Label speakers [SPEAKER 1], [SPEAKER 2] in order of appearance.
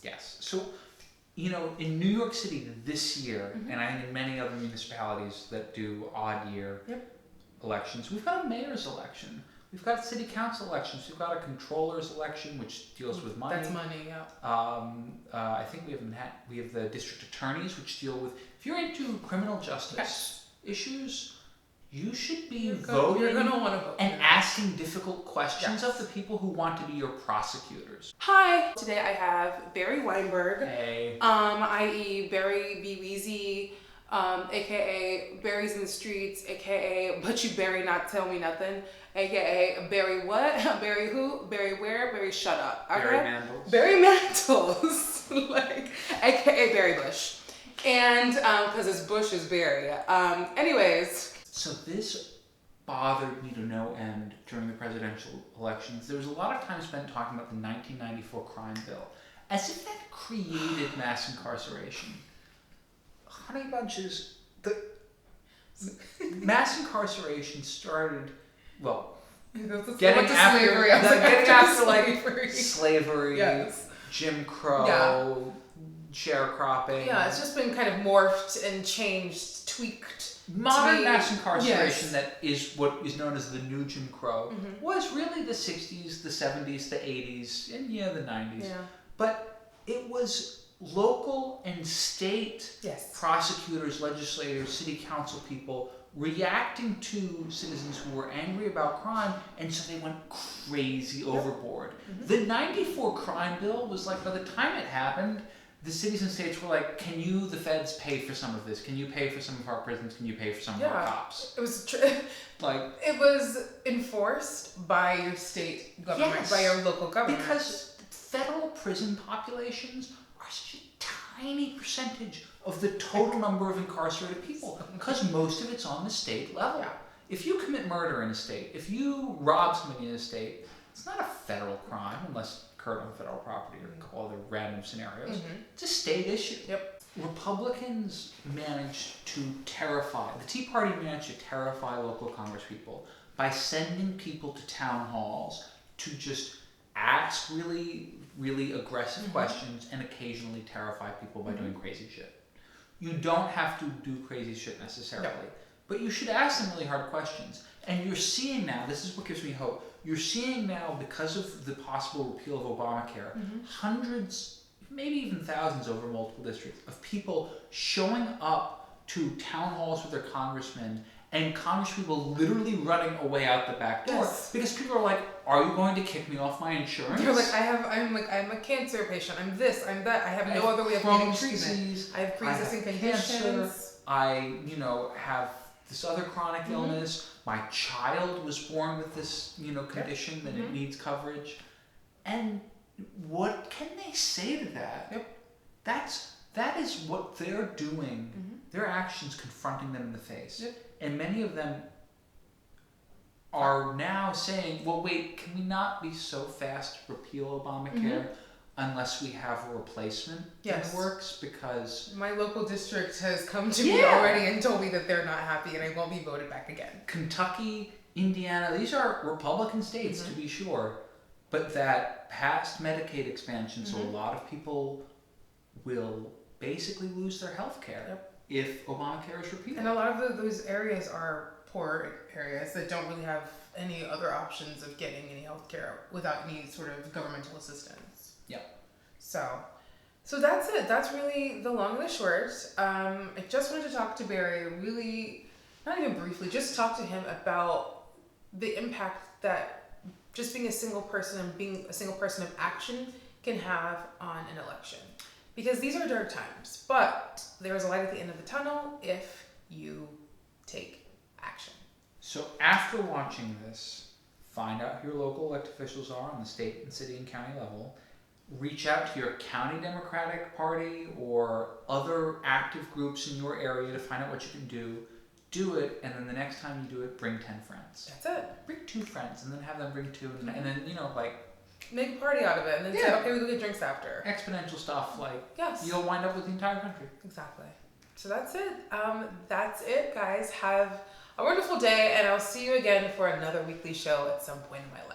[SPEAKER 1] Yes. So, in New York City this year, and I think in many other municipalities that do odd year elections, we've got a mayor's election. We've got city council elections. We've got a controller's election, which deals with money.
[SPEAKER 2] That's money, yeah.
[SPEAKER 1] I think we have the district attorneys, which deal with, if you're into criminal justice issues, you should be voting
[SPEAKER 2] you're gonna want to vote
[SPEAKER 1] and asking difficult questions of the people who want to be your prosecutors.
[SPEAKER 2] Hi! Today I have Barry Weinberg,
[SPEAKER 1] Hey.
[SPEAKER 2] i.e. Barry B. Weezy, aka Barry's in the Streets, aka But You Barry Not Tell Me Nothing, aka Barry What? Barry Who? Barry Where? Barry Shut Up. Okay?
[SPEAKER 1] Barry Mantles.
[SPEAKER 2] Barry Mantles. aka Barry Bush. And, because his Bush is Barry. Anyways.
[SPEAKER 1] So this bothered me to no end during the presidential elections. There was a lot of time spent talking about the 1994 crime bill, as if that created mass incarceration. Honey Bunches, the mass incarceration started, getting after slavery, Jim Crow, sharecropping.
[SPEAKER 2] Yeah, it's just been kind of morphed and changed, tweaked.
[SPEAKER 1] Modern mass incarceration, that is what is known as the new Jim Crow, was really the 60s, the 70s, the 80s, and the 90s.
[SPEAKER 2] Yeah.
[SPEAKER 1] But it was local and state prosecutors, legislators, city council people reacting to citizens who were angry about crime, and so they went crazy overboard. The 94 crime bill was like, by the time it happened, the cities and states were like, can you, the feds, pay for some of this? Can you pay for some of our prisons? Can you pay for some of our cops?
[SPEAKER 2] It was it was enforced by your state government, by your local government.
[SPEAKER 1] Because federal prison populations are such a tiny percentage of the total number of incarcerated people, because most of it's on the state level.
[SPEAKER 2] Yeah.
[SPEAKER 1] If you commit murder in a state, if you rob somebody in a state, it's not a federal crime unless occurred on federal property or a couple other random scenarios. It's a state issue.
[SPEAKER 2] Yep.
[SPEAKER 1] Republicans managed to terrify, the Tea Party managed to terrify local congresspeople by sending people to town halls to just ask really, really aggressive questions and occasionally terrify people by doing crazy shit. You don't have to do crazy shit necessarily, but you should ask them really hard questions. And you're seeing now, this is what gives me hope, you're seeing now, because of the possible repeal of Obamacare, hundreds, maybe even thousands over multiple districts, of people showing up to town halls with their congressmen, and congresspeople literally running away out the back door because people are like, are you going to kick me off my insurance?
[SPEAKER 2] They're like, I'm a cancer patient, I'm this, I'm that, I have no other way of getting treatment.
[SPEAKER 1] Disease,
[SPEAKER 2] I have pre-existing conditions.
[SPEAKER 1] Cancer, I, have this other chronic illness. My child was born with this, condition that it needs coverage. And what can they say to that? That is what they're doing. Their actions confronting them in the face. And many of them are now saying, well, wait, can we not be so fast to repeal Obamacare unless we have a replacement that works? Because
[SPEAKER 2] my local district has come to me already and told me that they're not happy and I won't be voted back again.
[SPEAKER 1] Kentucky, Indiana, these are Republican states to be sure, but that passed Medicaid expansion, so a lot of people will basically lose their health care if Obamacare is repealed.
[SPEAKER 2] And a lot of those areas are poor areas that don't really have any other options of getting any health care without any sort of governmental assistance. So that's it. That's really the long and the short. I just wanted to talk to Barry, really, not even briefly, just talk to him about the impact that just being a single person and being a single person of action can have on an election. Because these are dark times, but there is a light at the end of the tunnel if you take action.
[SPEAKER 1] So after watching this, find out who your local elected officials are on the state and city and county level. Reach out to your county Democratic Party or other active groups in your area to find out what you can do. Do it, and then the next time you do it, bring 10 friends.
[SPEAKER 2] That's it.
[SPEAKER 1] Bring 2 friends, and then have them bring 2, and then,
[SPEAKER 2] make a party out of it, and then say, okay, we go get drinks after.
[SPEAKER 1] Exponential stuff, you'll wind up with the entire country.
[SPEAKER 2] Exactly. So that's it. That's it, guys. Have a wonderful day, and I'll see you again for another weekly show at some point in my life.